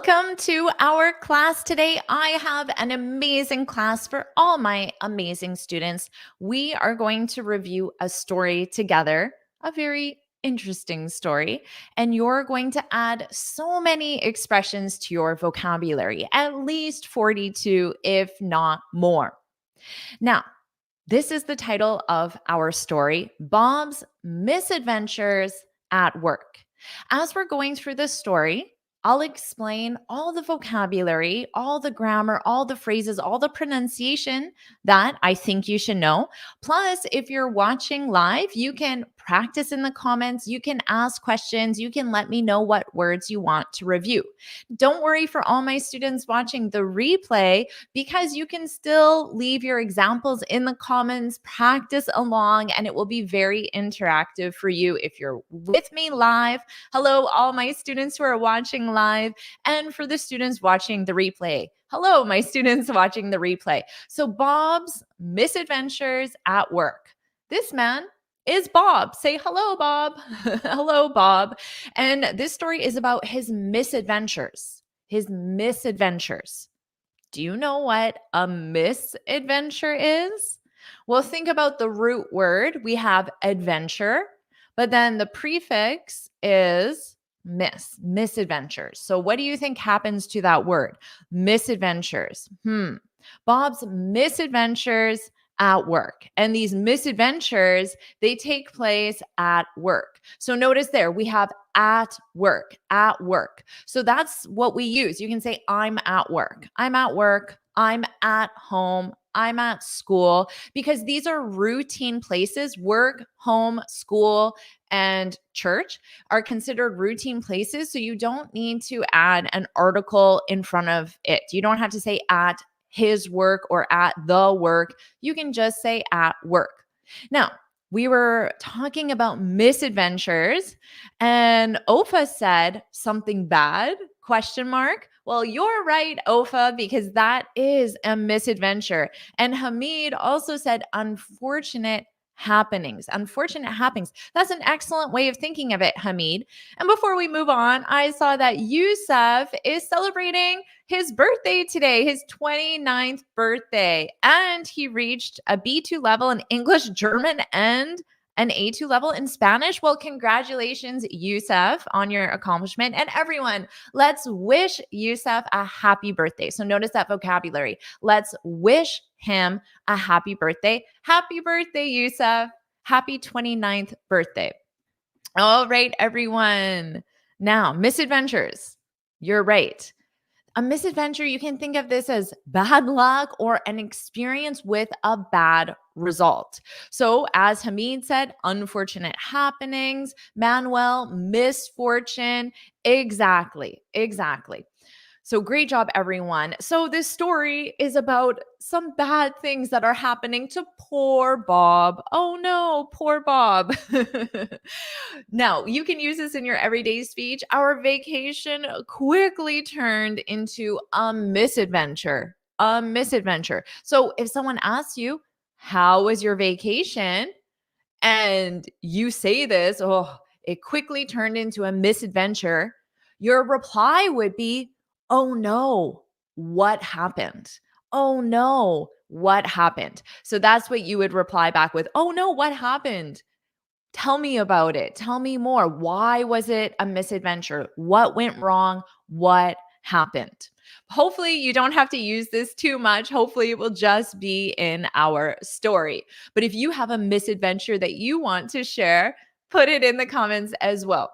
Welcome to our class today. I have an amazing class for all my amazing students. We are going to review a story together, a very interesting story, and you're going to add so many expressions to your vocabulary, at least 42, if not more. Now, this is the title of our story, Bob's Misadventures at Work. As we're going through this story, I'll explain all the vocabulary, all the grammar, all the phrases, all the pronunciation that I think you should know. Plus, if you're watching live, you can practice in the comments, you can ask questions, you can let me know what words you want to review. Don't worry for all my students watching the replay, because you can still leave your examples in the comments, practice along, and it will be very interactive for you if you're with me live. Hello, all my students who are watching live, and for the students watching the replay. Hello, my students watching the replay. So, Bob's misadventures at work. This man is Bob. Say hello, Bob. Hello, Bob. And this story is about his misadventures. His misadventures. Do you know what a misadventure is? Well, think about the root word. We have adventure, but then the prefix is misadventures. So what do you think happens to that word? Misadventures. Bob's misadventures at work. And these misadventures, they take place at work. So notice there, we have at work, at work. So that's what we use. You can say, I'm at work. I'm at work. I'm at home. I'm at school, because these are routine places. Work, home, school, and church are considered routine places. So you don't need to add an article in front of it. You don't have to say at his work or at the work. You can just say at work. Now, we were talking about misadventures, and Ofa said something bad, question mark. Well, you're right, Ofa, because that is a misadventure. And Hamid also said unfortunate happenings. Unfortunate happenings. That's an excellent way of thinking of it, Hamid. And before we move on, I saw that Yusuf is celebrating his birthday today, his 29th birthday. And he reached a B2 level in English, German, and an A2 level in Spanish. Well, congratulations, Yusuf, on your accomplishment. And everyone, let's wish Yusuf a happy birthday. So notice that vocabulary. Let's wish him a happy birthday. Happy birthday, Yusuf. Happy 29th birthday. All right, everyone. Now, misadventures. You're right. A misadventure, you can think of this as bad luck or an experience with a bad result. So, as Hamid said, unfortunate happenings. Manuel, misfortune. Exactly. So, great job, everyone. So, this story is about some bad things that are happening to poor Bob. Oh no, poor Bob. Now, you can use this in your everyday speech. Our vacation quickly turned into a misadventure. A misadventure. So, if someone asks you, how was your vacation? And you say this, oh, it quickly turned into a misadventure. Your reply would be, oh no, what happened? Oh no, what happened? So that's what you would reply back with. Oh no, what happened? Tell me about it. Tell me more. Why was it a misadventure? What went wrong? What happened? Hopefully, you don't have to use this too much. Hopefully, it will just be in our story. But if you have a misadventure that you want to share, put it in the comments as well.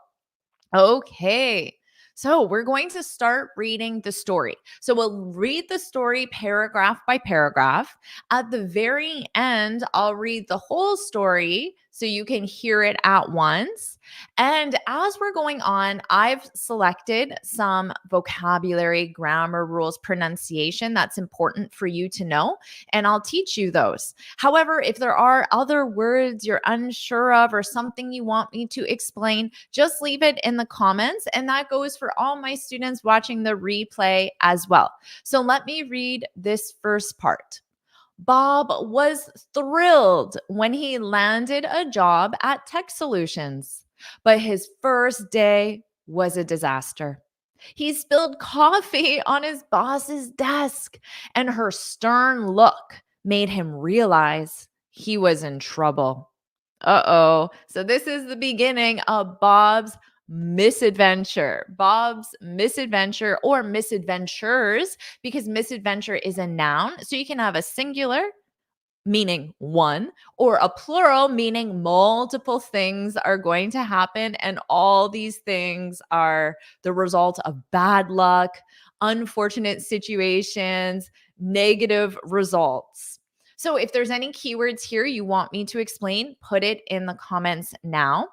Okay. So we're going to start reading the story. So we'll read the story paragraph by paragraph. At the very end, I'll read the whole story so you can hear it at once. And as we're going on, I've selected some vocabulary, grammar rules, pronunciation that's important for you to know, and I'll teach you those. However, if there are other words you're unsure of or something you want me to explain, just leave it in the comments. And that goes for all my students watching the replay as well. So let me read this first part. Bob was thrilled when he landed a job at Tech Solutions, but his first day was a disaster. He spilled coffee on his boss's desk, and her stern look made him realize he was in trouble. Uh-oh. So this is the beginning of Bob's misadventure. Bob's misadventure or misadventures, because misadventure is a noun. So you can have a singular meaning one, or a plural meaning multiple things are going to happen. And all these things are the result of bad luck, unfortunate situations, negative results. So if there's any keywords here you want me to explain, put it in the comments now.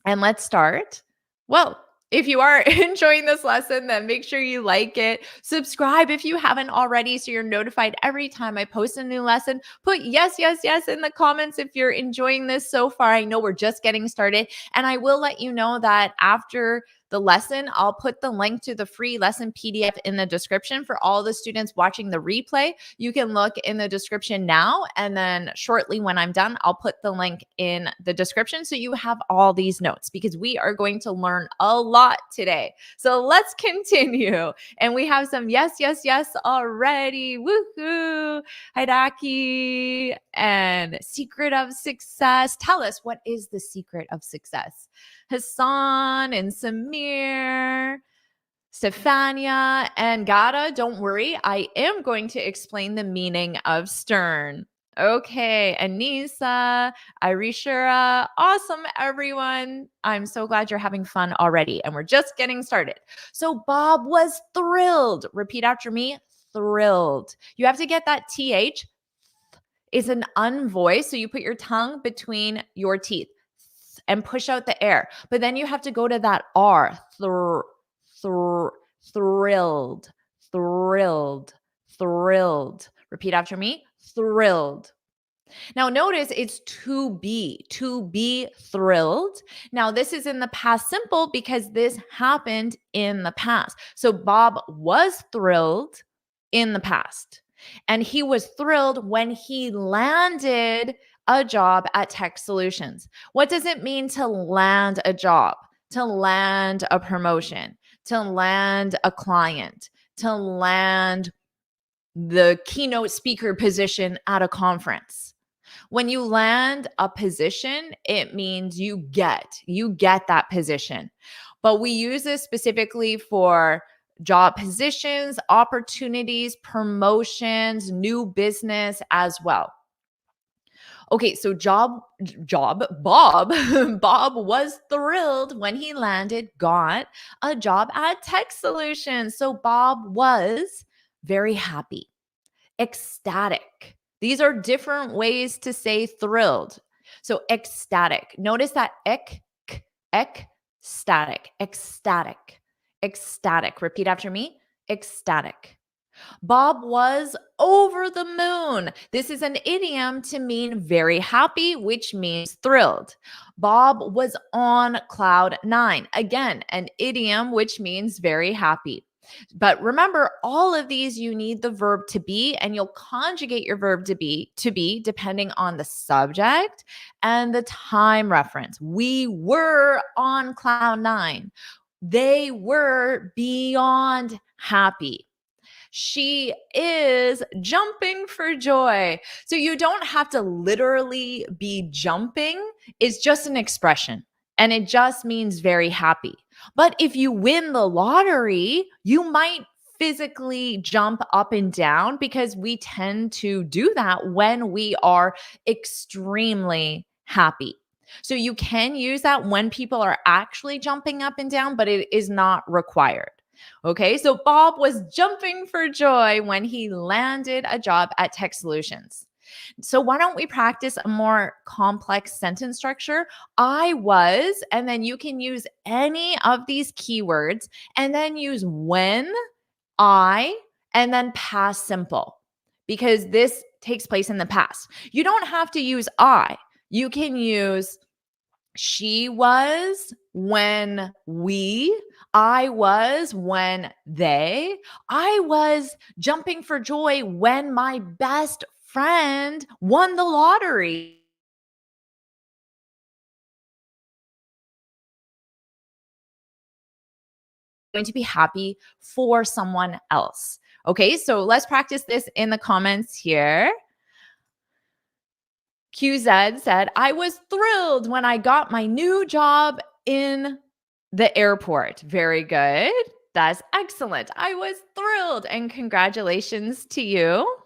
And let's start. Well, if you are enjoying this lesson, then make sure you like it. Subscribe if you haven't already so you're notified every time I post a new lesson. Put yes, yes, yes in the comments if you're enjoying this so far. I know we're just getting started. And I will let you know that after the lesson, I'll put the link to the free lesson PDF in the description for all the students watching the replay. You can look in the description now, and then shortly when I'm done, I'll put the link in the description so you have all these notes, because we are going to learn a lot today. So let's continue. And we have some yes, yes, yes already. Woohoo! Hidaki and secret of success. Tell us, what is the secret of success? Hassan and Samir, Stefania, and Gada. Don't worry, I am going to explain the meaning of stern. Okay, Anissa, Irishura, awesome, everyone. I'm so glad you're having fun already, and we're just getting started. So Bob was thrilled. Repeat after me, thrilled. You have to get that TH is an unvoice, so you put your tongue between your teeth and push out the air. But then you have to go to that R. Thrilled, thrilled, thrilled. Repeat after me. Thrilled. Now notice it's to be thrilled. Now this is in the past simple because this happened in the past. So Bob was thrilled in the past. And he was thrilled when he landed a job at Tech Solutions. What does it mean to land a job? To land a promotion, to land a client, to land the keynote speaker position at a conference. When you land a position, it means you get that position. But we use this specifically for job positions, opportunities, promotions, new business as well. Okay, so Bob Bob was thrilled when he got a job at Tech Solutions. So Bob was very happy, ecstatic. These are different ways to say thrilled. So ecstatic. Notice that ecstatic, ecstatic, ecstatic. Repeat after me. Ecstatic. Bob was over the moon. This is an idiom to mean very happy, which means thrilled. Bob was on cloud nine. Again, an idiom which means very happy. But remember, all of these you need the verb to be, and you'll conjugate your verb to be depending on the subject and the time reference. We were on cloud nine. They were beyond happy. She is jumping for joy. So you don't have to literally be jumping. It's just an expression, and it just means very happy. But if you win the lottery, you might physically jump up and down, because we tend to do that when we are extremely happy. So you can use that when people are actually jumping up and down, but it is not required. Okay, so Bob was jumping for joy when he landed a job at Tech Solutions. So why don't we practice a more complex sentence structure? I was, and then you can use any of these keywords and then use when, I, and then past simple, because this takes place in the past. You don't have to use I. You can use she was when I was when they, I was jumping for joy when my best friend won the lottery. going to be happy for someone else. Okay, so let's practice this in the comments here. QZ said, I was thrilled when I got my new job in the airport. Very good. That's excellent. I was thrilled and congratulations to you.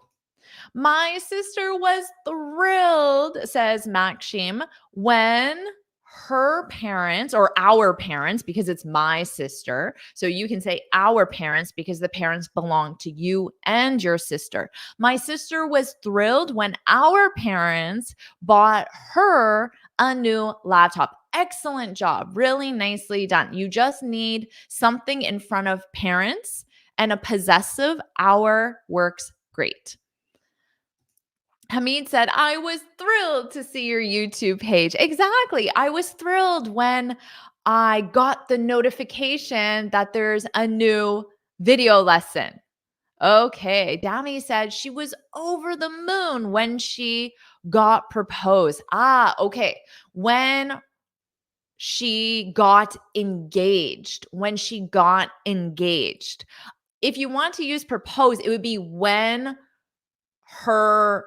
My sister was thrilled, says Maxim, when her parents or our parents, because it's my sister. So you can say our parents because the parents belong to you and your sister. My sister was thrilled when our parents bought her a new laptop. Excellent job. Really nicely done. You just need something in front of parents, and a possessive our works great. Hamid said, I was thrilled to see your YouTube page. Exactly. I was thrilled when I got the notification that there's a new video lesson. Okay. Dami said she was over the moon when she got proposed. Okay. When she got engaged. When she got engaged. If you want to use propose, it would be when her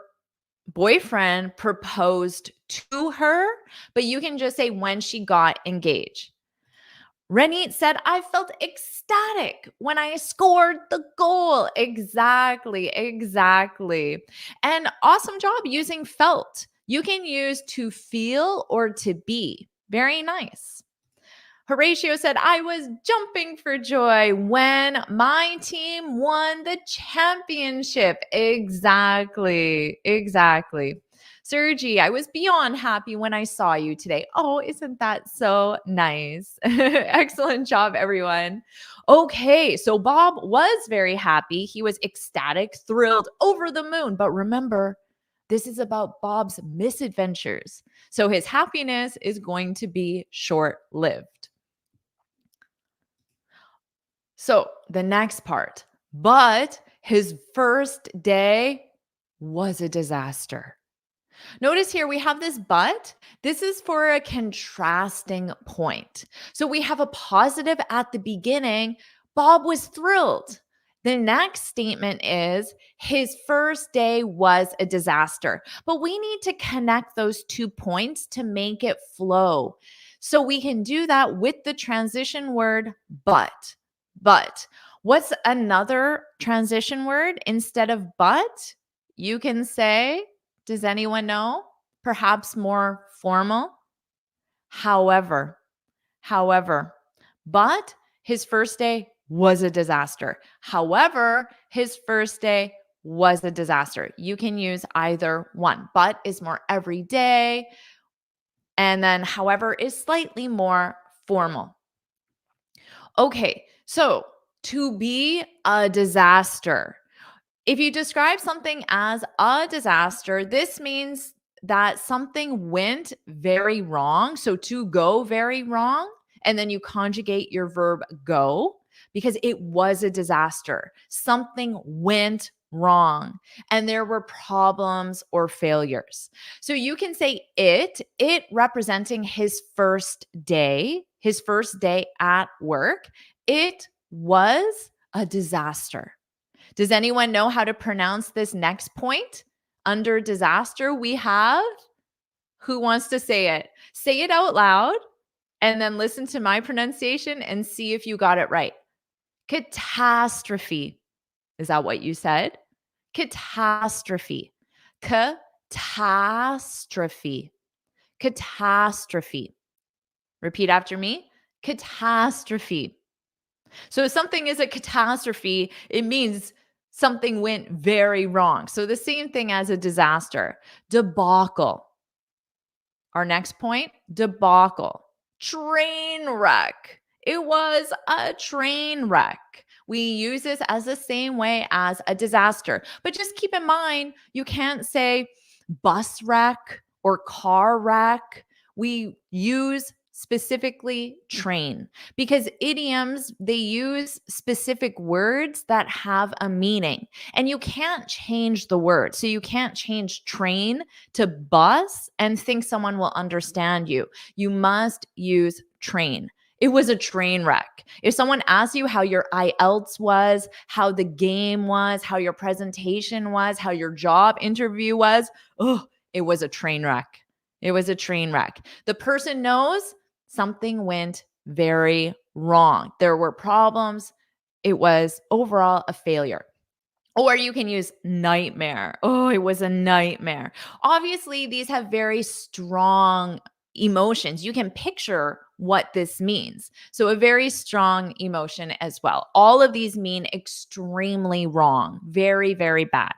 boyfriend proposed to her, but you can just say when she got engaged. Renit said, I felt ecstatic when I scored the goal. Exactly. And awesome job using felt. You can use to feel or to be. Very nice. Horatio said, I was jumping for joy when my team won the championship. Exactly. Sergi, I was beyond happy when I saw you today. Oh, isn't that so nice? Excellent job, everyone. Okay, so Bob was very happy. He was ecstatic, thrilled, over the moon. But remember, this is about Bob's misadventures. So his happiness is going to be short-lived. So the next part, but his first day was a disaster. Notice here we have this but. This is for a contrasting point. So we have a positive at the beginning. Bob was thrilled. The next statement is his first day was a disaster. But we need to connect those 2 points to make it flow. So we can do that with the transition word but. But what's another transition word instead of but? You can say, does anyone know? Perhaps more formal. However, but his first day was a disaster. However, his first day was a disaster. You can use either one. But is more everyday. And then however is slightly more formal. Okay, so to be a disaster. If you describe something as a disaster, this means that something went very wrong. So to go very wrong, and then you conjugate your verb go because it was a disaster. Something went wrong and there were problems or failures. So you can say it representing his first day at work. It was a disaster. Does anyone know how to pronounce this next point? Under disaster, we have, who wants to say it? Say it out loud and then listen to my pronunciation and see if you got it right. Catastrophe. Is that what you said? Catastrophe. Catastrophe. Catastrophe. Repeat after me. Catastrophe. So if something is a catastrophe, it means something went very wrong. So the same thing as a disaster. Debacle. Our next point, debacle. Train wreck. It was a train wreck. We use this as the same way as a disaster. But just keep in mind, you can't say bus wreck or car wreck. We use specifically train because idioms, they use specific words that have a meaning and you can't change the word. So you can't change train to bus and think someone will understand you. You must use train. It was a train wreck. If someone asked you how your IELTS was, how the game was, how your presentation was, how your job interview was, oh, it was a train wreck. It was a train wreck. The person knows something went very wrong. There were problems. It was overall a failure. Or you can use nightmare. Oh, it was a nightmare. Obviously, these have very strong emotions. You can picture what this means. So, a very strong emotion as well. All of these mean extremely wrong, very, very bad.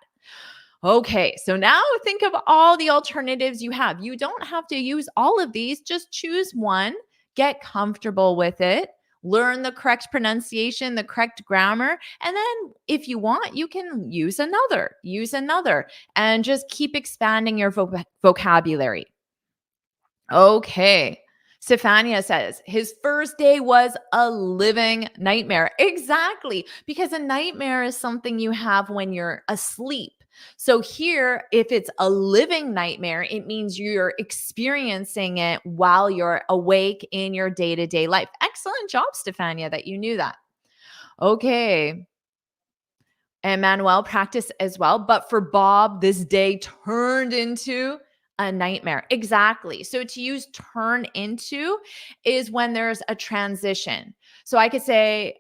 Okay, so now think of all the alternatives you have. You don't have to use all of these, just choose one, get comfortable with it, learn the correct pronunciation, the correct grammar, and then if you want, you can use another, and just keep expanding your vocabulary. Okay. Stefania says his first day was a living nightmare. Exactly. Because a nightmare is something you have when you're asleep. So here, if it's a living nightmare, it means you're experiencing it while you're awake in your day to day life. Excellent job, Stefania, that you knew that. Okay. And Manuel practiced as well. But for Bob, this day turned into a nightmare. Exactly. So to use turn into is when there's a transition. So I could say,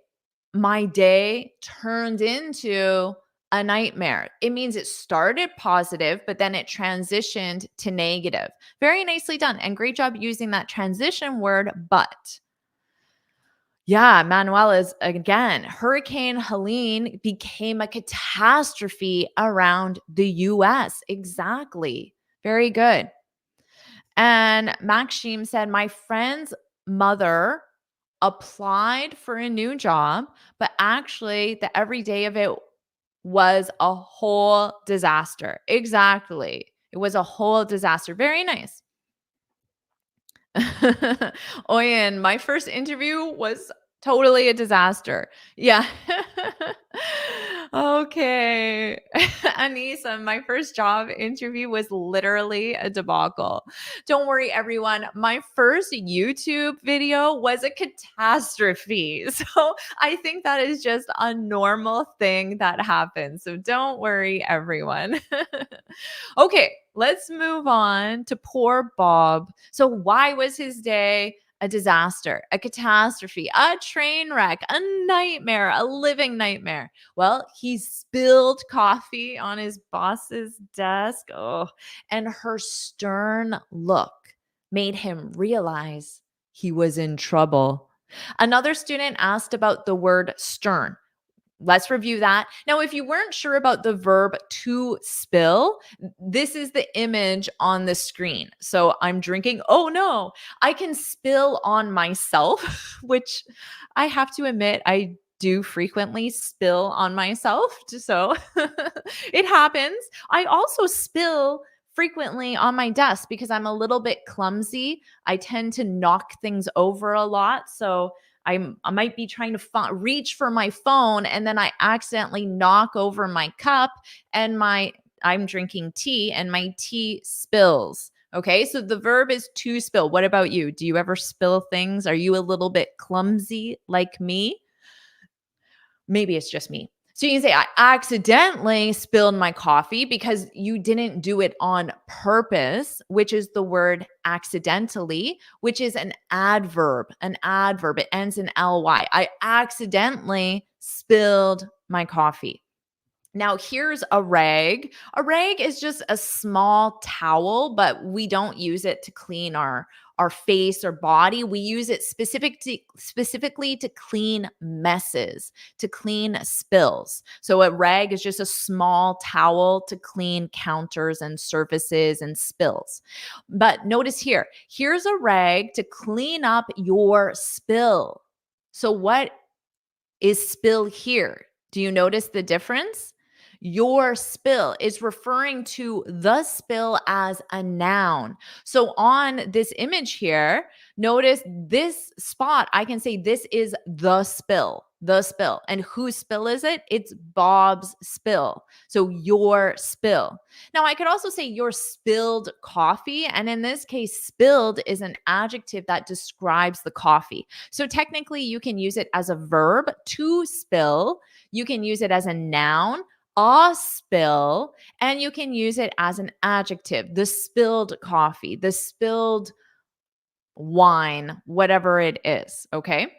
my day turned into a nightmare. It means it started positive, but then it transitioned to negative. Very nicely done. And great job using that transition word, but. Yeah, Manuel is again, Hurricane Helene became a catastrophe around the US. Exactly. Very good. And Maxime said, my friend's mother applied for a new job, but actually, the everyday of it was a whole disaster. Exactly. It was a whole disaster. Very nice. Oyen, my first interview was totally a disaster. Yeah. Okay. Anissa, my first job interview was literally a debacle. Don't worry, everyone. My first YouTube video was a catastrophe. So I think that is just a normal thing that happens. So don't worry, everyone. Okay, let's move on to poor Bob. So, why was his day a disaster, a catastrophe, a train wreck, a nightmare, a living nightmare? Well, he spilled coffee on his boss's desk. Oh, and her stern look made him realize he was in trouble. Another student asked about the word stern. Let's review that. Now, if you weren't sure about the verb to spill, this is the image on the screen. So I'm drinking. Oh no, I can spill on myself, which I have to admit, I do frequently spill on myself. So it happens. I also spill frequently on my desk because I'm a little bit clumsy. I tend to knock things over a lot. So I might be trying to reach for my phone and then I accidentally knock over my cup and I'm drinking tea and my tea spills. Okay, so the verb is to spill. What about you? Do you ever spill things? Are you a little bit clumsy like me? Maybe it's just me. So you can say, I accidentally spilled my coffee because you didn't do it on purpose, which is the word accidentally, which is an adverb. An adverb. It ends in ly. I accidentally spilled my coffee. Now, here's a rag. A rag is just a small towel, but we don't use it to clean our face or body. We use it specifically to clean messes, to clean spills. So a rag is just a small towel to clean counters and surfaces and spills. But notice here, here's a rag to clean up your spill. So what is spill here? Do you notice the difference? Your spill is referring to the spill as a noun. So on this image here, Notice this spot, I can say this is the spill, the spill. And whose spill is it? It's Bob's spill. So your spill. Now, I could also say your spilled coffee. And in this case, spilled is an adjective that describes the coffee. So technically, you can use it as a verb, to spill. You can use it as a noun, a spill, and you can use it as an adjective, the spilled coffee, the spilled wine, whatever it is. Okay.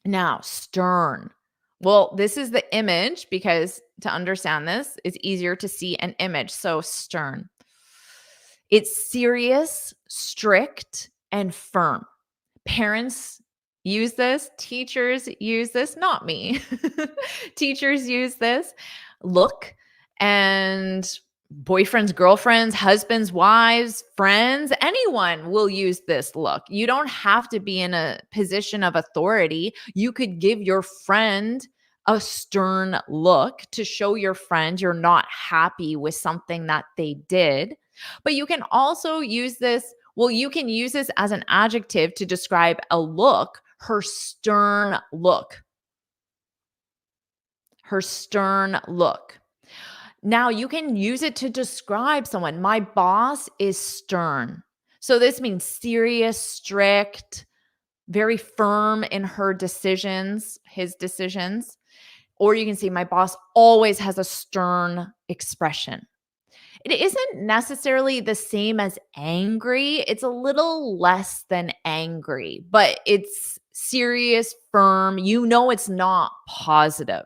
Now, stern. Well, this is the image because to understand this, it's easier to see an image. So, stern. It's serious, strict, and firm. Parents use this, teachers use this, not me. Teachers use this look, and boyfriends, girlfriends, husbands, wives, friends, anyone will use this look. You don't have to be in a position of authority. You could give your friend a stern look to show your friend you're not happy with something that they did. But you can also use this, well, you can use this as an adjective to describe a look, her stern look. Her stern look. Now, you can use it to describe someone. My boss is stern. So this means serious, strict, very firm in her decisions, his decisions. Or you can say, my boss always has a stern expression. It isn't necessarily the same as angry. It's a little less than angry, but it's serious, firm. You know, it's not positive.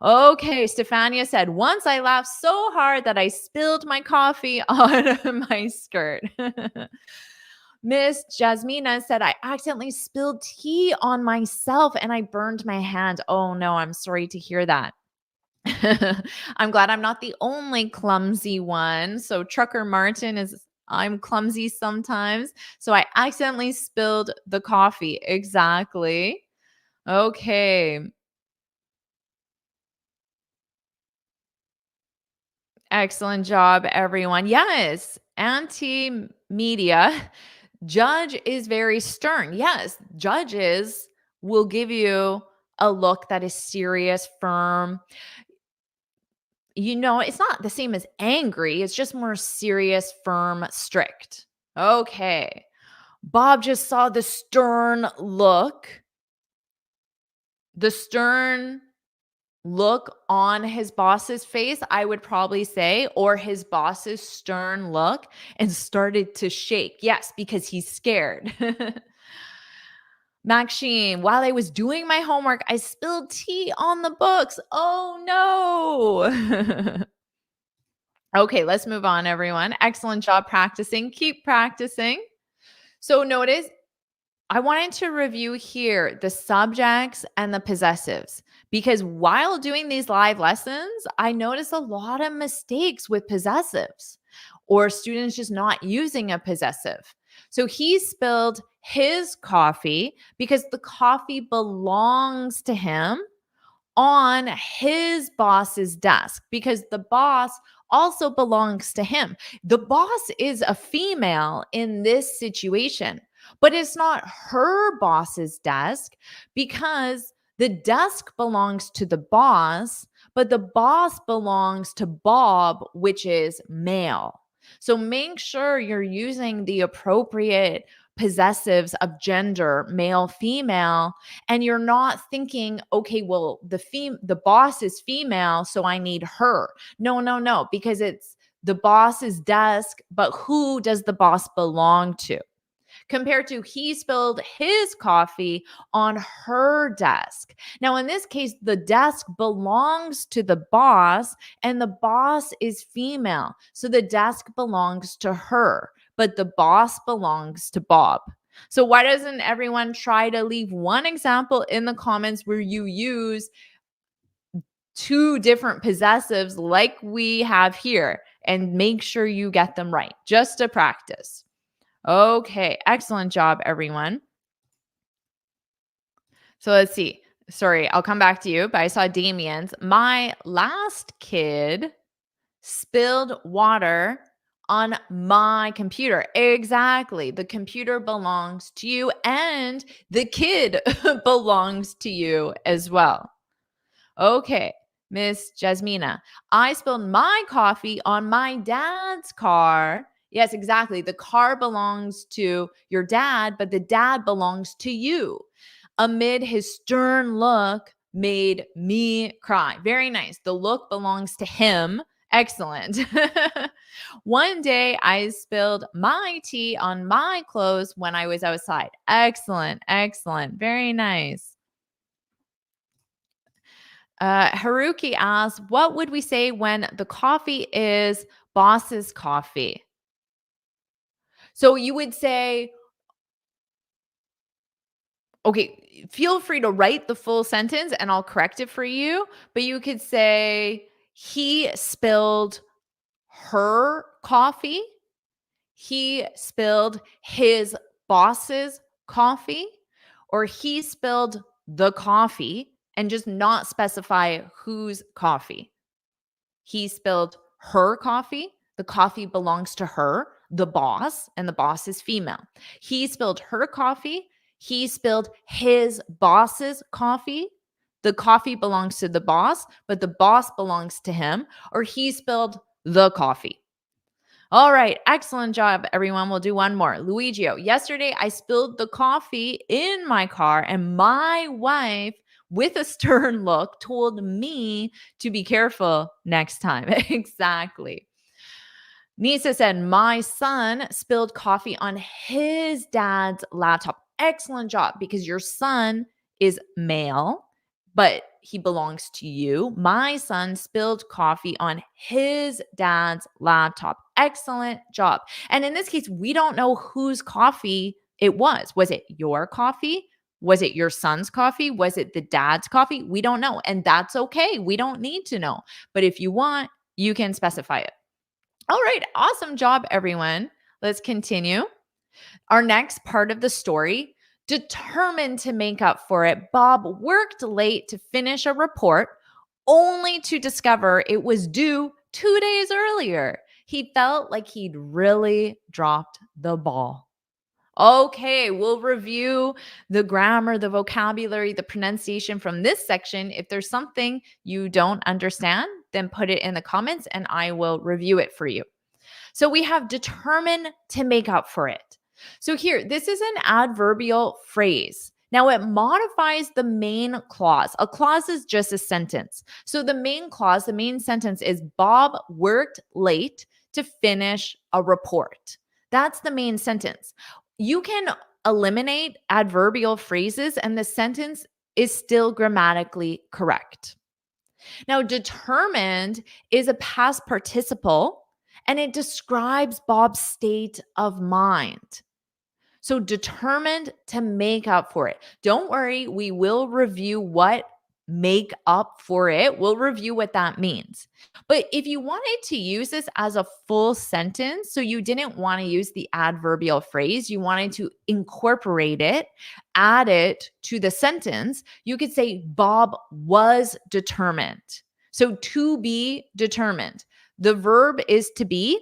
Okay, Stefania said, once I laughed so hard that I spilled my coffee on my skirt. Miss Jasmina said, I accidentally spilled tea on myself and I burned my hand. Oh no, I'm sorry to hear that. I'm glad I'm not the only clumsy one. So Trucker Martin is, I'm clumsy sometimes. So I accidentally spilled the coffee. Exactly. Okay. Excellent job, everyone. Yes, anti media. Judge is very stern. Yes, judges will give you a look that is serious, firm. You know, it's not the same as angry. It's just more serious, firm, strict. Okay. Bob just saw the stern look. The stern look on his boss's face, I would probably say, or his boss's stern look, and started to shake. Yes, because he's scared. Maxine, while I was doing my homework, I spilled tea on the books. Oh no. Okay, let's move on, everyone. Excellent job practicing. Keep practicing. So notice I wanted to review here the subjects and the possessives because while doing these live lessons, I noticed a lot of mistakes with possessives or students just not using a possessive. So he spilled his coffee because the coffee belongs to him on his boss's desk because the boss also belongs to him. The boss is a female in this situation, but it's not her boss's desk because the desk belongs to the boss, but the boss belongs to Bob, which is male. So make sure you're using the appropriate possessives of gender, male, female, and you're not thinking, okay, well, the boss is female, so I need her. No, no, no, because it's the boss's desk, but who does the boss belong to? Compared to he spilled his coffee on her desk. Now, in this case, the desk belongs to the boss and the boss is female. So the desk belongs to her, but the boss belongs to Bob. So why doesn't everyone try to leave one example in the comments where you use two different possessives like we have here and make sure you get them right just to practice? Okay, excellent job, everyone. So let's see. Sorry, I'll come back to you, but I saw Damien's. My last kid spilled water On my computer. Exactly. The computer belongs to you and the kid belongs to you as well. Okay, Miss Jasmina, I spilled my coffee on my dad's car. Yes, exactly. The car belongs to your dad, but the dad belongs to you. Amid his stern look, made me cry. Very nice. The look belongs to him. Excellent. One day I spilled my tea on my clothes when I was outside. Excellent. Excellent. Very nice. Haruki asks, what would we say when the coffee is boss's coffee? So you would say, okay, feel free to write the full sentence and I'll correct it for you. But you could say, he spilled her coffee. He spilled his boss's coffee. Or he spilled the coffee and just not specify whose coffee. He spilled her coffee. The coffee belongs to her, the boss, and the boss is female. He spilled her coffee. He spilled his boss's coffee. The coffee belongs to the boss, but the boss belongs to him. Or he spilled the coffee. All right, excellent job, everyone. We'll do one more. Luigio, yesterday I spilled the coffee in my car, and my wife, with a stern look, told me to be careful next time. Exactly. Nisa said, my son spilled coffee on his dad's laptop. Excellent job because your son is male, but he belongs to you. My son spilled coffee on his dad's laptop. Excellent job. And in this case, we don't know whose coffee it was. Was it your coffee? Was it your son's coffee? Was it the dad's coffee? We don't know. And that's okay. We don't need to know. But if you want, you can specify it. All right. Awesome job, everyone. Let's continue. Our next part of the story, determined to make up for it, Bob worked late to finish a report only to discover it was due 2 days earlier. He felt like he'd really dropped the ball. Okay, we'll review the grammar, the vocabulary, the pronunciation from this section. If there's something you don't understand, then put it in the comments and I will review it for you. So we have determine to make up for it. So here, this is an adverbial phrase. Now it modifies the main clause. A clause is just a sentence. So the main clause, the main sentence is Bob worked late to finish a report. That's the main sentence. You can eliminate adverbial phrases and the sentence is still grammatically correct. Now, determined is a past participle and it describes Bob's state of mind. So, determined to make up for it. Don't worry, we will review what make up for it. We'll review what that means. But if you wanted to use this as a full sentence, so you didn't want to use the adverbial phrase, you wanted to incorporate it, add it to the sentence, you could say Bob was determined. So to be determined. The verb is to be,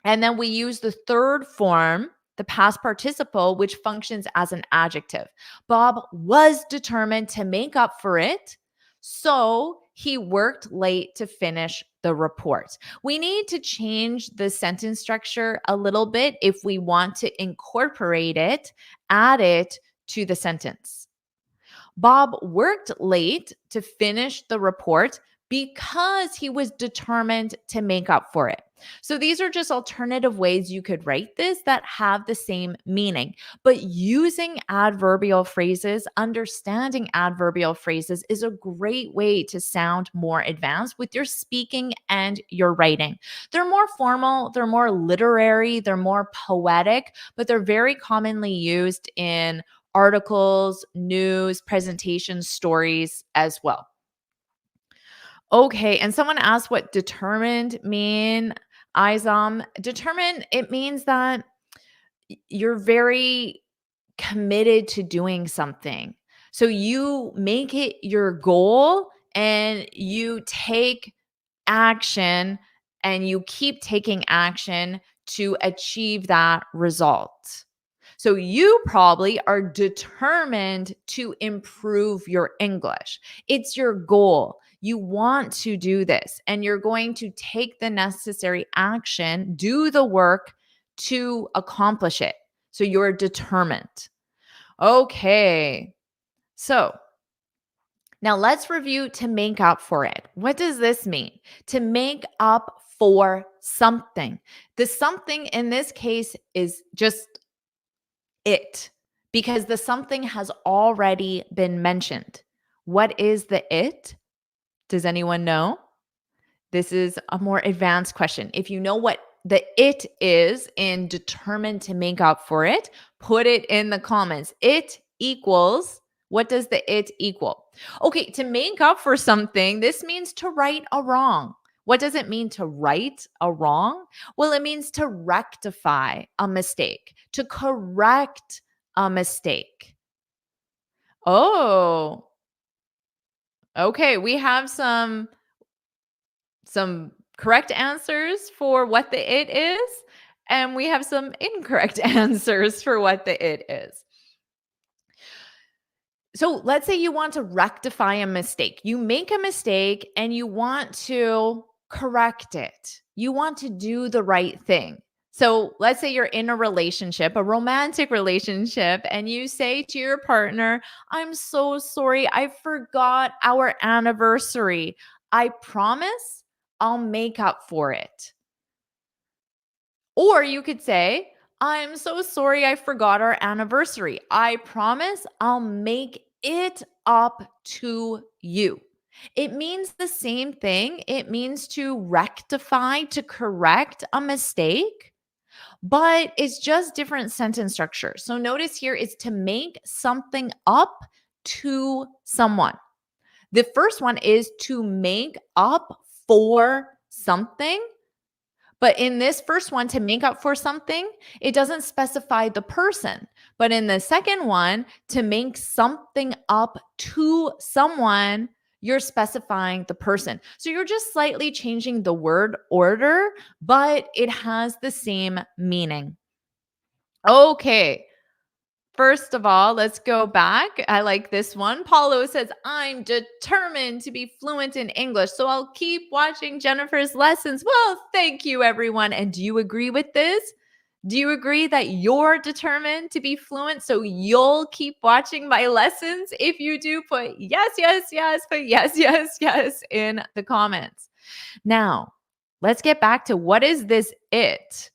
and then we use the third form, the past participle, which functions as an adjective. Bob was determined to make up for it, so he worked late to finish the report. We need to change the sentence structure a little bit if we want to incorporate it, add it to the sentence. Bob worked late to finish the report because he was determined to make up for it. So these are just alternative ways you could write this that have the same meaning. But using adverbial phrases, understanding adverbial phrases is a great way to sound more advanced with your speaking and your writing. They're more formal, they're more literary, they're more poetic, but they're very commonly used in articles, news, presentations, stories as well. Okay, and someone asked what determined mean. Izam, determined, it means that you're very committed to doing something. So you make it your goal and you take action and you keep taking action to achieve that result. So you probably are determined to improve your English. It's your goal. You want to do this, and you're going to take the necessary action, do the work to accomplish it. So you're determined. Okay. So now let's review to make up for it. What does this mean? To make up for something. The something in this case is just it, because the something has already been mentioned. What is the it? Does anyone know? This is a more advanced question. If you know what the it is and determined to make up for it, put it in the comments. It equals, what does the it equal? Okay, to make up for something, this means to right a wrong. What does it mean to right a wrong? Well, it means to rectify a mistake, to correct a mistake. Oh, okay. We have some correct answers for what the it is, and we have some incorrect answers for what the it is. So let's say you want to rectify a mistake. You make a mistake and you want to correct it. You want to do the right thing. So let's say you're in a relationship, a romantic relationship, and you say to your partner, I'm so sorry. I forgot our anniversary. I promise I'll make up for it. Or you could say, I'm so sorry I forgot our anniversary. I promise I'll make it up to you. It means the same thing. It means to rectify, to correct a mistake, but it's just different sentence structure. So notice here is to make something up to someone. The first one is to make up for something. But in this first one, to make up for something, it doesn't specify the person. But in the second one, to make something up to someone, you're specifying the person. So you're just slightly changing the word order, but it has the same meaning. Okay. First of all, let's go back. I like this one. Paulo says, I'm determined to be fluent in English, so I'll keep watching Jennifer's lessons. Well, thank you, everyone. And do you agree with this? Do you agree that you're determined to be fluent, so you'll keep watching my lessons? If you do, put yes, yes, yes, put yes, yes, yes in the comments. Now, let's get back to what is this it?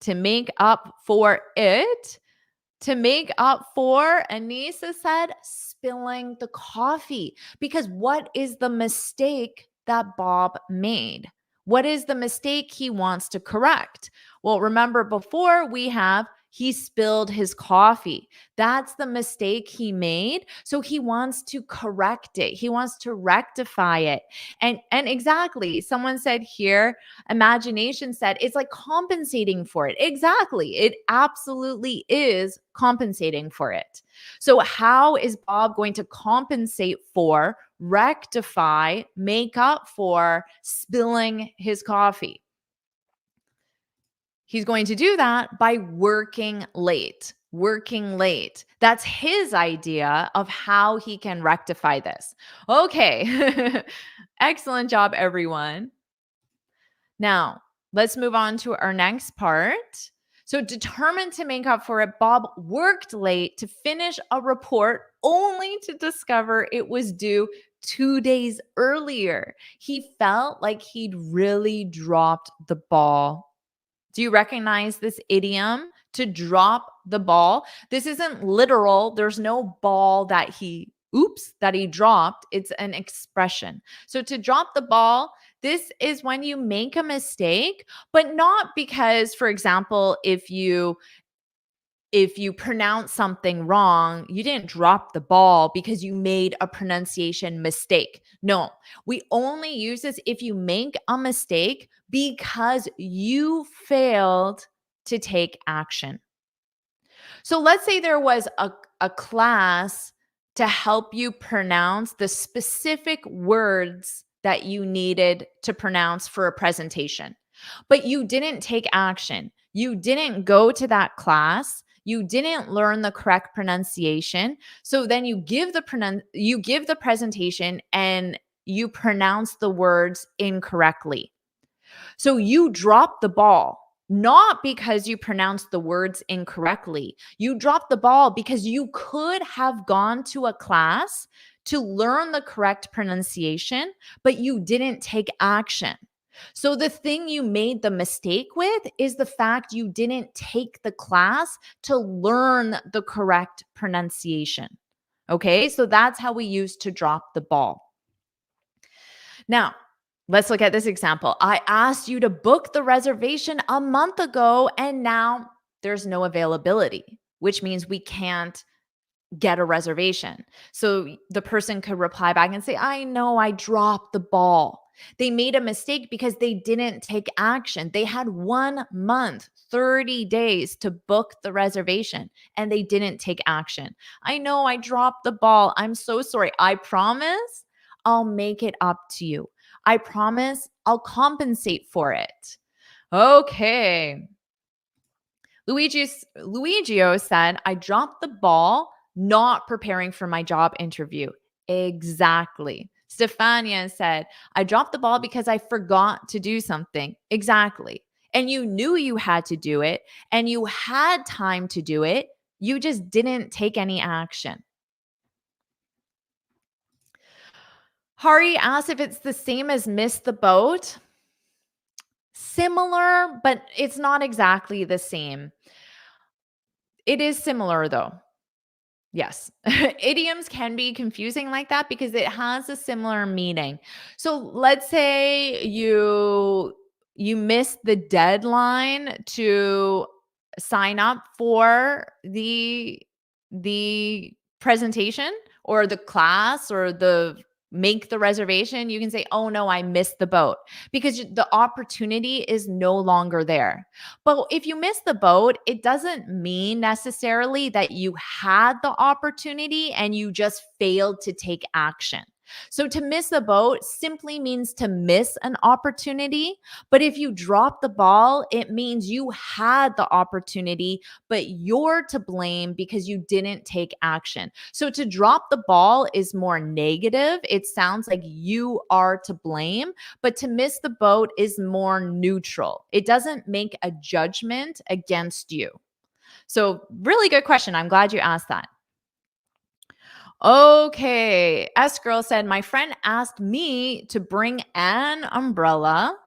To make up for it, to make up for, Anissa said, spilling the coffee. Because what is the mistake that Bob made? What is the mistake he wants to correct? Well, remember before we have he spilled his coffee. That's the mistake he made. So he wants to correct it. He wants to rectify it. And exactly, someone said here, imagination said it's like compensating for it. Exactly. It absolutely is compensating for it. So how is Bob going to compensate for, rectify, make up for spilling his coffee? He's going to do that by working late. Working late. That's his idea of how he can rectify this. Okay. Excellent job, everyone. Now, let's move on to our next part. So, determined to make up for it, Bob worked late to finish a report only to discover it was due 2 days earlier. He felt like he'd really dropped the ball. Do you recognize this idiom, to drop the ball? This isn't literal. There's no ball that he dropped. It's an expression. So to drop the ball, this is when you make a mistake, but not because, for example, if you pronounce something wrong, you didn't drop the ball because you made a pronunciation mistake. No, we only use this if you make a mistake because you failed to take action. So let's say there was a class to help you pronounce the specific words that you needed to pronounce for a presentation. but you didn't take action. You didn't go to that class. You didn't learn the correct pronunciation. So then you give the presentation and you pronounce the words incorrectly. So you dropped the ball, not because you pronounced the words incorrectly. You dropped the ball because you could have gone to a class to learn the correct pronunciation, but you didn't take action. So the thing you made the mistake with is the fact you didn't take the class to learn the correct pronunciation. Okay, so that's how we used to drop the ball. Now, let's look at this example. I asked you to book the reservation a month ago, and now there's no availability, which means we can't get a reservation. So the person could reply back and say, I know I dropped the ball. They made a mistake because they didn't take action. They had 1 month, 30 days to book the reservation and they didn't take action. I know I dropped the ball. I'm so sorry. I promise I'll make it up to you. I promise I'll compensate for it. Okay. Luigio said, I dropped the ball not preparing for my job interview. Exactly. Stefania said, I dropped the ball because I forgot to do something. Exactly. And you knew you had to do it and you had time to do it. You just didn't take any action. Hari asked if it's the same as miss the boat. Similar, but it's not exactly the same. It is similar though. Yes. Idioms can be confusing like that because it has a similar meaning. So let's say you missed the deadline to sign up for the presentation or the class or the make the reservation. You can say, "Oh no, I missed the boat," because the opportunity is no longer there. But if you miss the boat, it doesn't mean necessarily that you had the opportunity and you just failed to take action. So to miss the boat simply means to miss an opportunity. But if you drop the ball, it means you had the opportunity, but you're to blame because you didn't take action. So to drop the ball is more negative. It sounds like you are to blame, but to miss the boat is more neutral. It doesn't make a judgment against you. So, really good question. I'm glad you asked that. Okay. S girl said, my friend asked me to bring an umbrella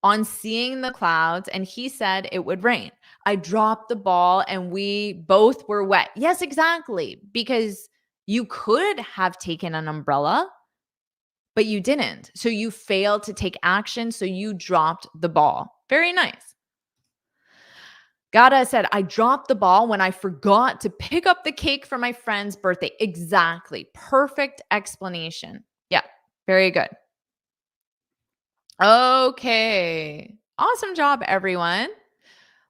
on seeing the clouds, and he said it would rain. I dropped the ball and we both were wet. Yes, exactly. Because you could have taken an umbrella, but you didn't. So you failed to take action. So you dropped the ball. Very nice. Gada said, I dropped the ball when I forgot to pick up the cake for my friend's birthday. Exactly. Perfect explanation. Yeah, very good. Okay. Awesome job, everyone.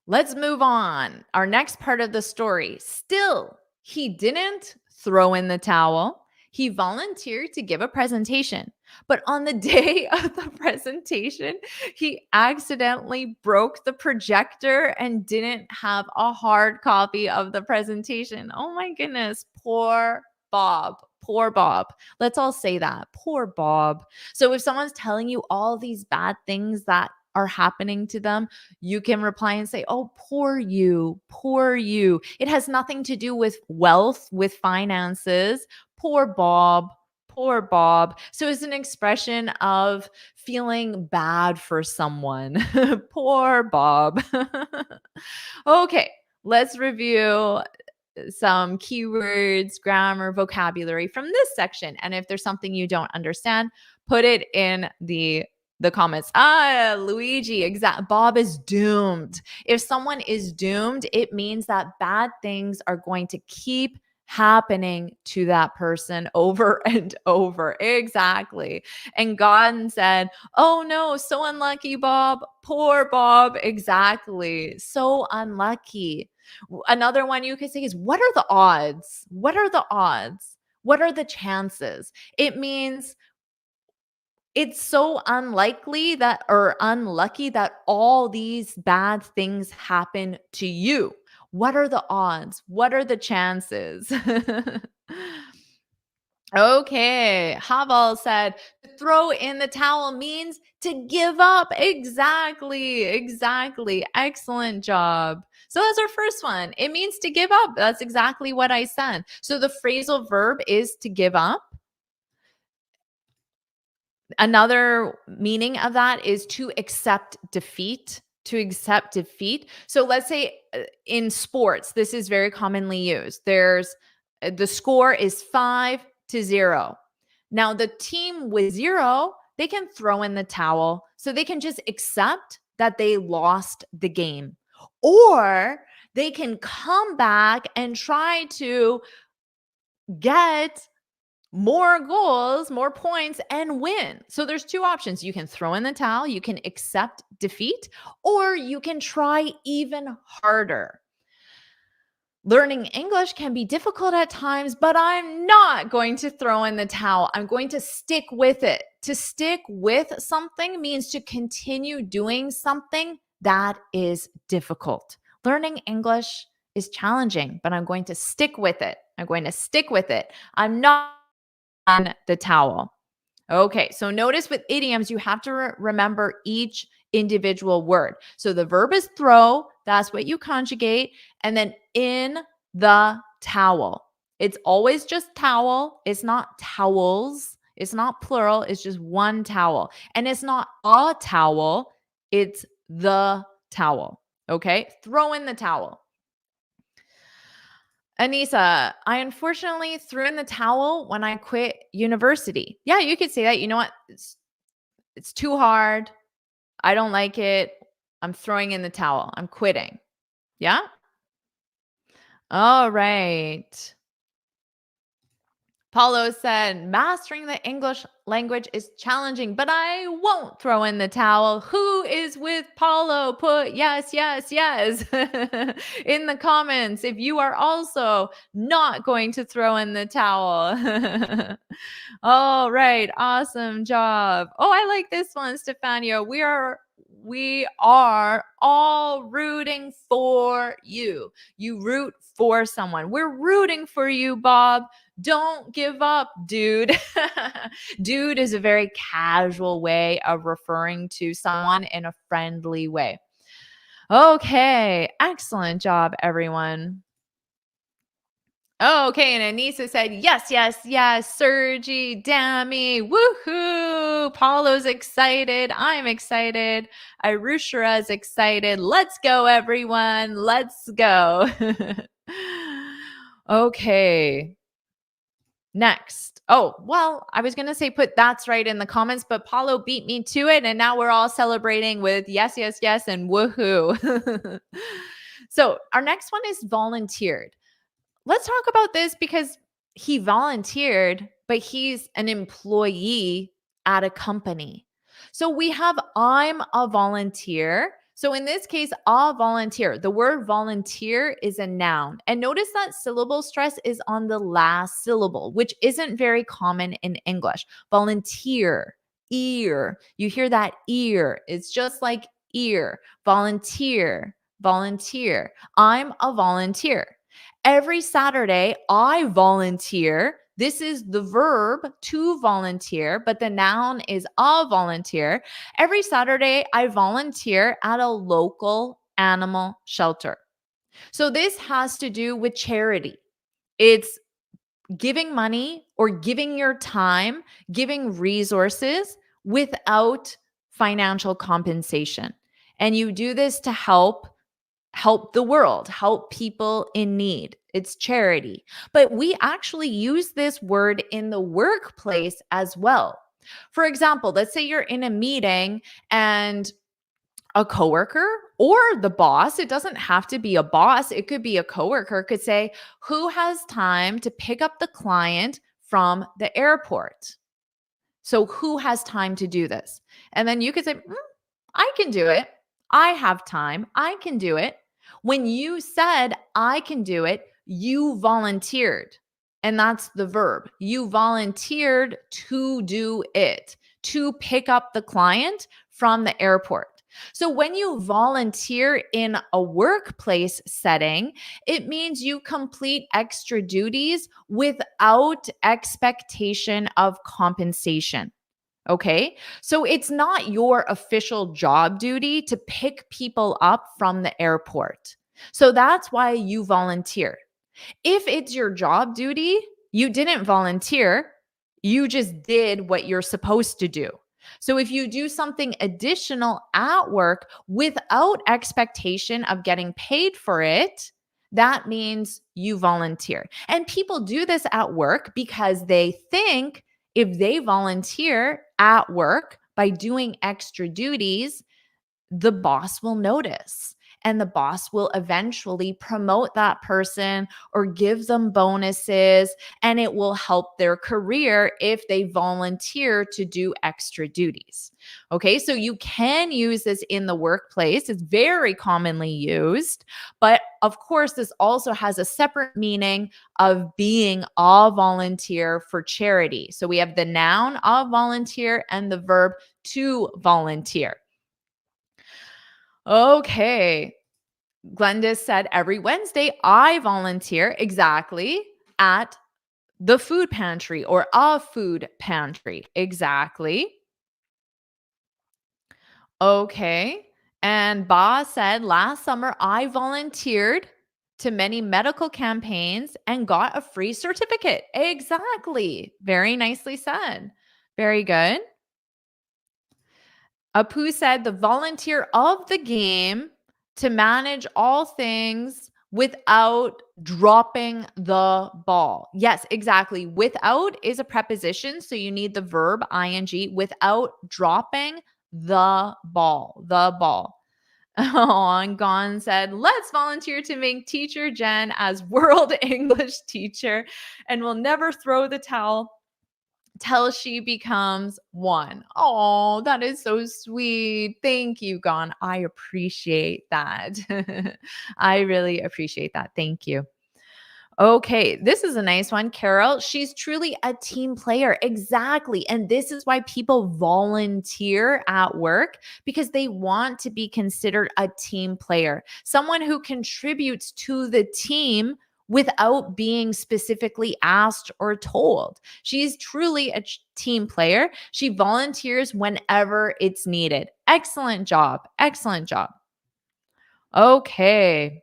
Let's move on. Our next part of the story. Still, he didn't throw in the towel. He volunteered to give a presentation. But on the day of the presentation, he accidentally broke the projector and didn't have a hard copy of the presentation. Oh my goodness. Poor Bob. Poor Bob. Let's all say that. Poor Bob. So if someone's telling you all these bad things that are happening to them, you can reply and say, oh, poor you, poor you. It has nothing to do with wealth, with finances. Poor Bob, poor Bob. So it's an expression of feeling bad for someone. Poor Bob. Okay, let's review some keywords, grammar, vocabulary from this section. And if there's something you don't understand, put it in the comments. Luigi, Bob is doomed. If someone is doomed, it means that bad things are going to keep happening to that person over and over. Exactly. And God said, oh no, so unlucky, Bob. Poor Bob. Exactly. So unlucky. Another one you could say is, what are the odds? What are the odds? What are the chances? It means It's so unlikely that or unlucky that all these bad things happen to you. What are the odds? What are the chances? Okay, Haval said to throw in the towel means to give up. Exactly, exactly. Excellent job. So that's our first one. It means to give up. That's exactly what I said. So the phrasal verb is to give up. Another meaning of that is to accept defeat. To accept defeat. So let's say in sports, this is very commonly used. There's the score is 5-0. Now, the team with 0, they can throw in the towel. So they can just accept that they lost the game. Or they can come back and try to get more goals, more points, and win. So there's two options. You can throw in the towel, you can accept defeat, or you can try even harder. Learning English can be difficult at times, but I'm not going to throw in the towel. I'm going to stick with it. To stick with something means to continue doing something that is difficult. Learning English is challenging, but I'm going to stick with it. I'm going to stick with it. I'm not on the towel. Okay, so notice with idioms, you have to remember each individual word. So the verb is throw, that's what you conjugate, and then in the towel. It's always just towel, it's not towels, it's not plural, it's just one towel. And it's not a towel, it's the towel. Okay, throw in the towel. Anissa, I unfortunately threw in the towel when I quit university. Yeah, you could say that. You know what? It's too hard. I don't like it. I'm throwing in the towel. I'm quitting. Yeah? All right. Paulo said, mastering the English language is challenging, but I won't throw in the towel. Who is with Paulo? Put yes, yes, yes in the comments if you are also not going to throw in the towel. All right. Awesome job. Oh, I like this one, Stefania. We are all rooting for you. You root for someone. We're rooting for you, Bob. Don't give up, dude. Dude is a very casual way of referring to someone in a friendly way. Okay. Excellent job, everyone. Oh, okay. And Anissa said, yes, yes, yes. Sergi, Dammy, woohoo. Paulo's excited. I'm excited. Irushara's excited. Let's go, everyone. Let's go. Okay. Next. Oh, well, I was going to say put that's right in the comments, but Paulo beat me to it. And now we're all celebrating with yes, yes, yes, and woohoo. So our next one is volunteered. Let's talk about this because he volunteered, but he's an employee at a company. So we have I'm a volunteer. So in this case, a volunteer. The word volunteer is a noun. And notice that syllable stress is on the last syllable, which isn't very common in English. Volunteer, ear. You hear that ear. It's just like ear. Volunteer, volunteer. I'm a volunteer. Every Saturday, I volunteer. This is the verb to volunteer, but the noun is a volunteer. Every Saturday, I volunteer at a local animal shelter. So this has to do with charity. It's giving money or giving your time, giving resources without financial compensation. And you do this to help the world, help people in need. It's charity. But we actually use this word in the workplace as well. For example, let's say you're in a meeting and a coworker or the boss, it doesn't have to be a boss, it could be a coworker, could say, who has time to pick up the client from the airport? So who has time to do this? And then you could say, I can do it. I have time. I can do it. When you said, I can do it, you volunteered. And that's the verb. You volunteered to do it, to pick up the client from the airport. So when you volunteer in a workplace setting, it means you complete extra duties without expectation of compensation. Okay. So it's not your official job duty to pick people up from the airport. So that's why you volunteer. If it's your job duty, you didn't volunteer, you just did what you're supposed to do. So if you do something additional at work without expectation of getting paid for it, that means you volunteer. And people do this at work because they think if they volunteer at work by doing extra duties, the boss will notice and the boss will eventually promote that person or give them bonuses, and it will help their career if they volunteer to do extra duties. Okay, so you can use this in the workplace. It's very commonly used, but of course, this also has a separate meaning of being a volunteer for charity. So we have the noun of volunteer and the verb to volunteer. Okay. Glenda said, every Wednesday, I volunteer exactly at the food pantry or a food pantry. Exactly. Okay. And Ba said, last summer, I volunteered to many medical campaigns and got a free certificate. Exactly. Very nicely said. Very good. Apu said the volunteer of the game to manage all things without dropping the ball. Yes, exactly. Without is a preposition, so you need the verb ing without dropping the ball. The ball. Oh, and Gon said, let's volunteer to make teacher Jen as world English teacher and we'll never throw the towel till she becomes one. Oh, that is so sweet. Thank you, Gon. I appreciate that. I really appreciate that. Thank you. Okay, this is a nice one, Carol. She's truly a team player. Exactly. And this is why people volunteer at work because they want to be considered a team player, someone who contributes to the team without being specifically asked or told. She's truly a team player. She volunteers whenever it's needed. Excellent job. Excellent job. Okay.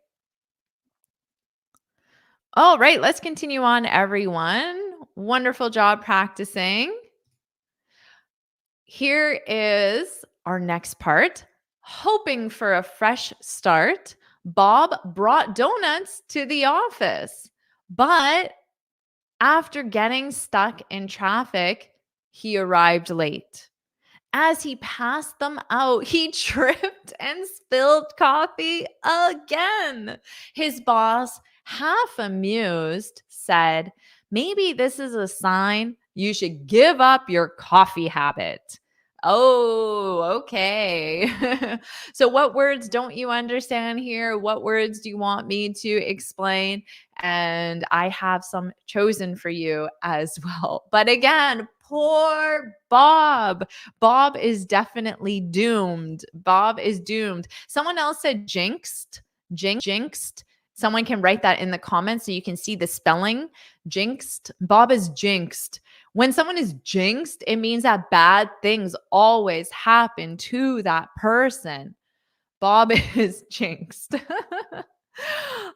All right, let's continue on, everyone. Wonderful job practicing. Here is our next part. Hoping for a fresh start, Bob brought donuts to the office, but after getting stuck in traffic, he arrived late. As he passed them out, he tripped and spilled coffee again. His boss, half amused, said, maybe this is a sign you should give up your coffee habit. Oh, okay. So, what words don't you understand here? What words do you want me to explain? And I have some chosen for you as well. But again, poor Bob. Bob is definitely doomed. Bob is doomed. Someone else said jinxed. Jinxed. Someone can write that in the comments so you can see the spelling. Jinxed. Bob is jinxed. When someone is jinxed, it means that bad things always happen to that person. Bob is jinxed.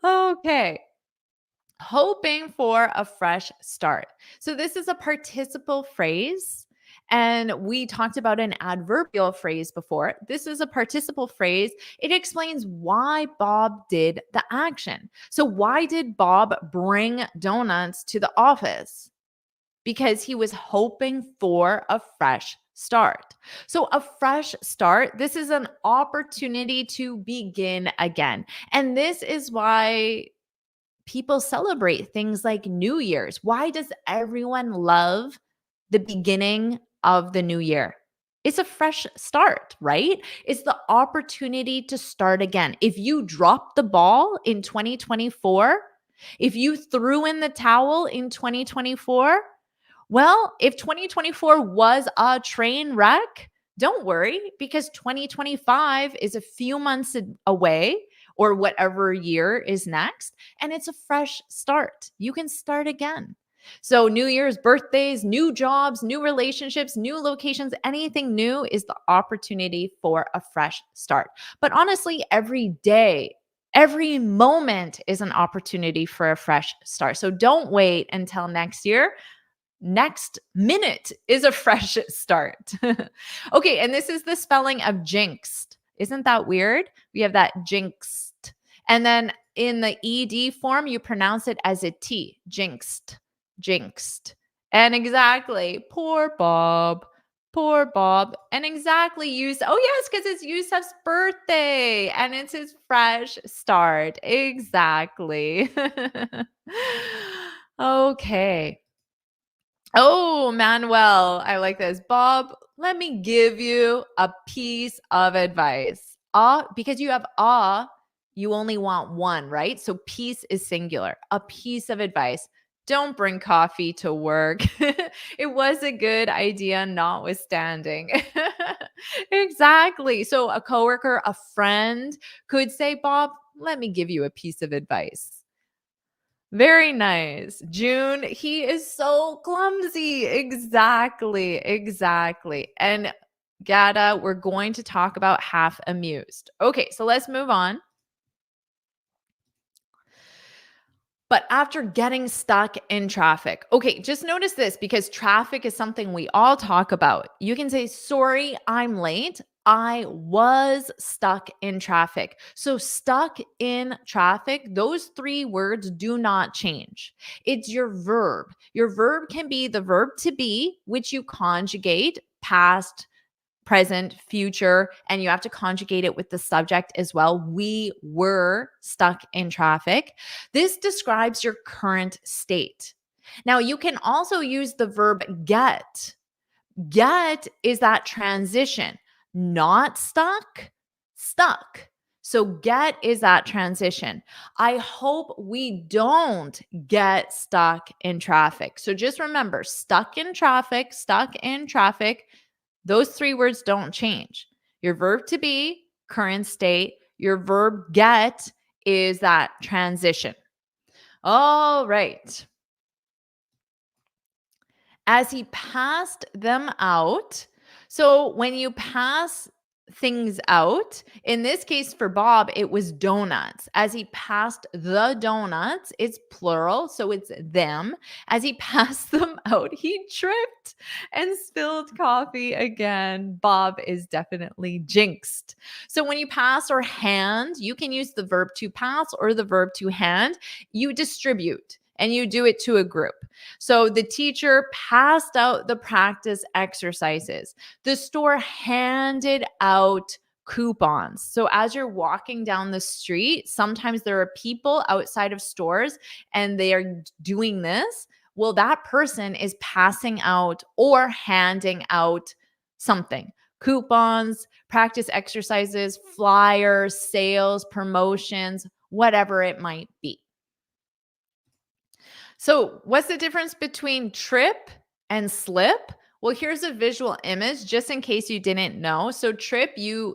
Okay. Hoping for a fresh start. So this is a participle phrase, and we talked about an adverbial phrase before. This is a participle phrase. It explains why Bob did the action. So why did Bob bring donuts to the office? Because he was hoping for a fresh start. So a fresh start, this is an opportunity to begin again. And this is why people celebrate things like New Year's. Why does everyone love the beginning of the new year? It's a fresh start, right? It's the opportunity to start again. If you dropped the ball in 2024, if you threw in the towel in 2024, Well, if 2024 was a train wreck, don't worry because 2025 is a few months away or whatever year is next, and it's a fresh start. You can start again. So, New Year's, birthdays, new jobs, new relationships, new locations, anything new is the opportunity for a fresh start. But honestly, every day, every moment is an opportunity for a fresh start. So, don't wait until next year. Next minute is a fresh start. Okay, and this is the spelling of jinxed. Isn't that weird? We have that jinxed. And then in the ed form, you pronounce it as a t, jinxed, jinxed. And exactly, poor Bob, poor Bob. And exactly, oh yes, because it's Yusuf's birthday and it's his fresh start. Exactly. Okay. Oh, Manuel, I like this. Bob, let me give you a piece of advice. Because you have you only want one, right? So piece is singular. A piece of advice. Don't bring coffee to work. It was a good idea, notwithstanding. Exactly. So a coworker, a friend could say, Bob, let me give you a piece of advice. Very nice. June, he is so clumsy. Exactly. Exactly. And Gada, we're going to talk about half amused. Okay, so let's move on. But after getting stuck in traffic, okay, just notice this because traffic is something we all talk about. You can say, sorry, I'm late. I was stuck in traffic. So, stuck in traffic, those three words do not change. It's your verb. Your verb can be the verb to be, which you conjugate past, present, future, and you have to conjugate it with the subject as well. We were stuck in traffic. This describes your current state. Now, you can also use the verb get. Get is that transition, not stuck, stuck. So, get is that transition. I hope we don't get stuck in traffic. So, just remember stuck in traffic, stuck in traffic. Those three words don't change. Your verb to be, current state. Your verb get is that transition. All right. As he passed them out. So when you pass things out, in this case for Bob, it was donuts. As he passed the donuts, it's plural, so it's them. As he passed them out, he tripped and spilled coffee again. Bob is definitely jinxed. So when you pass or hand, you can use the verb to pass or the verb to hand. You distribute and you do it to a group. So the teacher passed out the practice exercises. The store handed out coupons. So as you're walking down the street, sometimes there are people outside of stores and they are doing this. Well, that person is passing out or handing out something. Coupons, practice exercises, flyers, sales, promotions, whatever it might be. So, what's the difference between trip and slip? Well, here's a visual image just in case you didn't know. So, trip you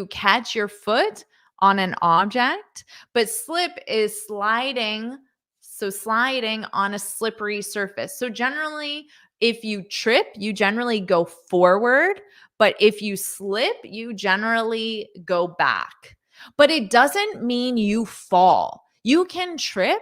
catch your foot on an object, but slip is sliding, so sliding on a slippery surface. So, generally if you trip, you generally go forward, but if you slip, you generally go back. But it doesn't mean you fall. You can trip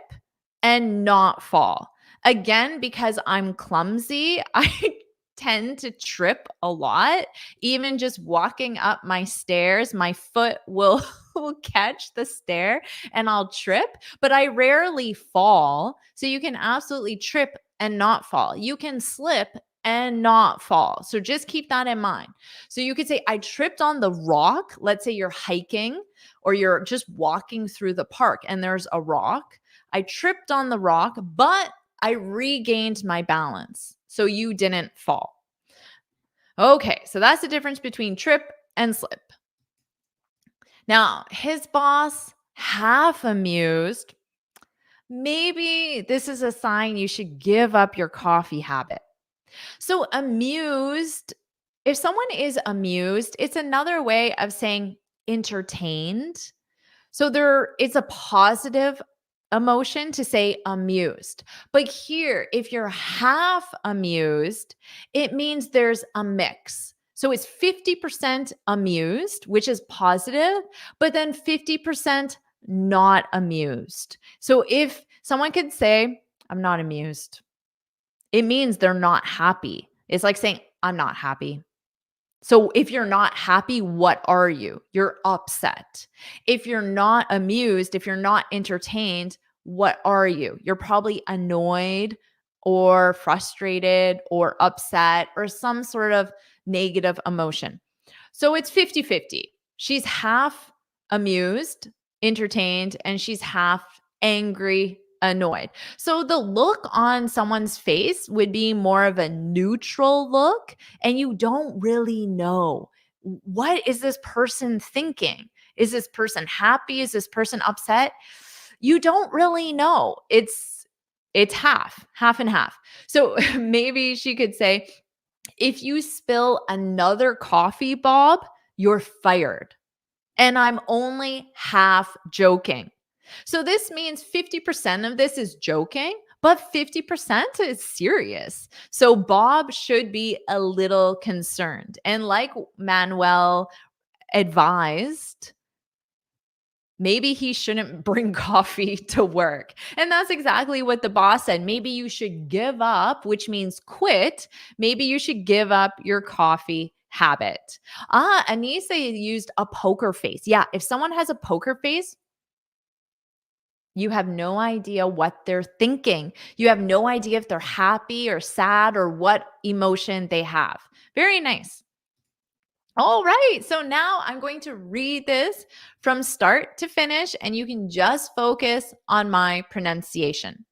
and not fall. Again, because I'm clumsy, I tend to trip a lot. Even just walking up my stairs, my foot will, will catch the stair and I'll trip, but I rarely fall. So you can absolutely trip and not fall. You can slip and not fall. So just keep that in mind. So you could say, I tripped on the rock. Let's say you're hiking or you're just walking through the park and there's a rock. I tripped on the rock, but I regained my balance. So you didn't fall. Okay, so that's the difference between trip and slip. Now, his boss, half amused, Maybe this is a sign you should give up your coffee habit. So, amused, if someone is amused, it's another way of saying entertained. So there it's a positive emotion to say amused. But here, if you're half amused, it means there's a mix. So it's 50% amused, which is positive, but then 50% not amused. So if someone could say, I'm not amused, it means they're not happy. It's like saying, I'm not happy. So if you're not happy, what are you? You're upset. If you're not amused, if you're not entertained, what are you? You're probably annoyed or frustrated or upset or some sort of negative emotion. So it's 50-50. She's half amused, entertained, and she's half angry, annoyed. So the look on someone's face would be more of a neutral look, and you don't really know what is this person thinking? Is this person happy? Is this person upset? You don't really know. It's half and half. So maybe she could say, if you spill another coffee, Bob, you're fired. And I'm only half joking. So this means 50% of this is joking, but 50% is serious. So Bob should be a little concerned. And like Manuel advised, maybe he shouldn't bring coffee to work. And that's exactly what the boss said. Maybe you should give up, which means quit. Maybe you should give up your coffee habit. Anissa used a poker face. Yeah, if someone has a poker face, you have no idea what they're thinking. You have no idea if they're happy or sad or what emotion they have. Very nice. All right. So now I'm going to read this from start to finish, and you can just focus on my pronunciation.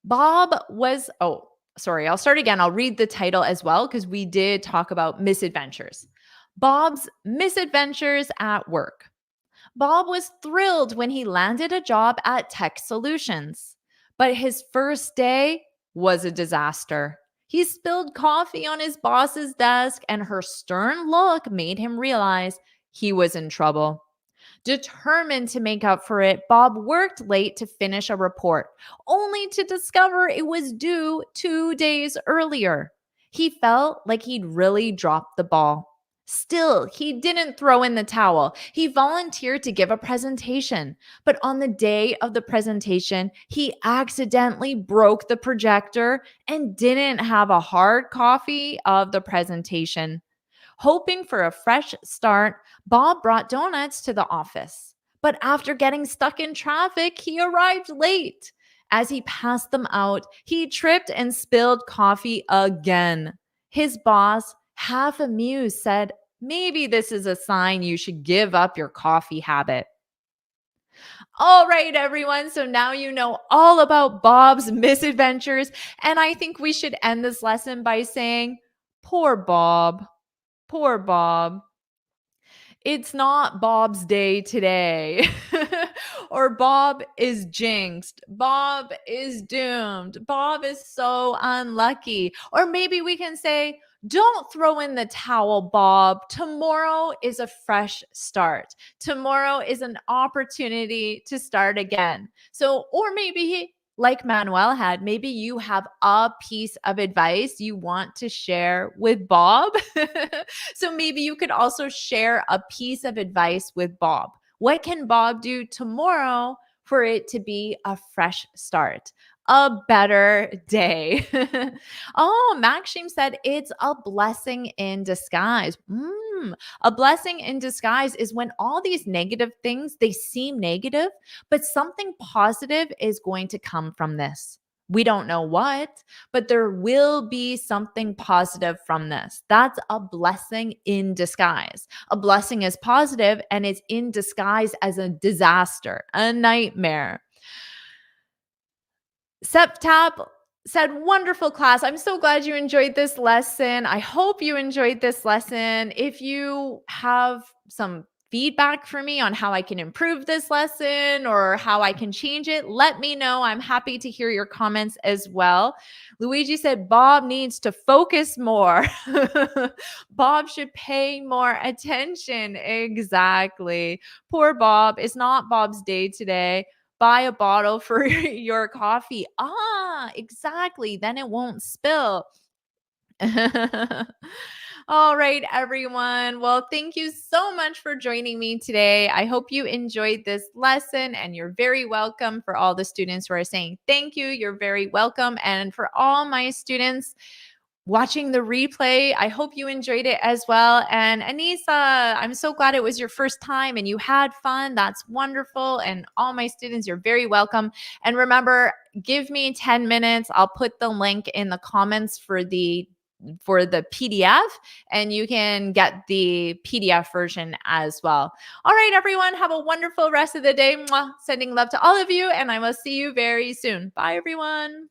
Bob was, oh, sorry, I'll start again. I'll read the title as well because we did talk about misadventures. Bob's misadventures at work. Bob was thrilled when he landed a job at Tech Solutions, but his first day was a disaster. He spilled coffee on his boss's desk, and her stern look made him realize he was in trouble. Determined to make up for it, Bob worked late to finish a report, only to discover it was due 2 days earlier. He felt like he'd really dropped the ball. Still, he didn't throw in the towel. He volunteered to give a presentation, but on the day of the presentation, he accidentally broke the projector and didn't have a hard copy of the presentation. Hoping for a fresh start, Bob brought donuts to the office. But after getting stuck in traffic, he arrived late. As he passed them out, he tripped and spilled coffee again. His boss, half amused, said, maybe this is a sign you should give up your coffee habit. All right, everyone. So now you know all about Bob's misadventures. And I think we should end this lesson by saying, poor Bob. Poor Bob. It's not Bob's day today. Or Bob is jinxed. Bob is doomed. Bob is so unlucky. Or maybe we can say, don't throw in the towel, Bob. Tomorrow is a fresh start. Tomorrow is an opportunity to start again. So, or maybe like Manuel had, maybe you have a piece of advice you want to share with Bob. So maybe you could also share a piece of advice with Bob. What can Bob do tomorrow for it to be a fresh start? A better day. Oh, Maxim said it's a blessing in disguise. A blessing in disguise is when all these negative things, they seem negative, but something positive is going to come from this. We don't know what, but there will be something positive from this. That's a blessing in disguise. A blessing is positive and it's in disguise as a disaster, a nightmare. SepTap said, wonderful class. I'm so glad you enjoyed this lesson. I hope you enjoyed this lesson. If you have some feedback for me on how I can improve this lesson or how I can change it, let me know. I'm happy to hear your comments as well. Luigi said Bob needs to focus more. Bob should pay more attention. Exactly. Poor Bob. It's not Bob's day today. Buy a bottle for your coffee. Exactly. Then it won't spill. All right, everyone. Well, thank you so much for joining me today. I hope you enjoyed this lesson, and you're very welcome. For all the students who are saying thank you, you're very welcome. And for all my students watching the replay, I hope you enjoyed it as well. And Anissa, I'm so glad it was your first time and you had fun. That's wonderful. And all my students, you're very welcome. And remember, give me 10 minutes. I'll put the link in the comments for the PDF, and you can get the PDF version as well. All right, everyone, have a wonderful rest of the day. Mwah. Sending love to all of you, and I will see you very soon. Bye, everyone.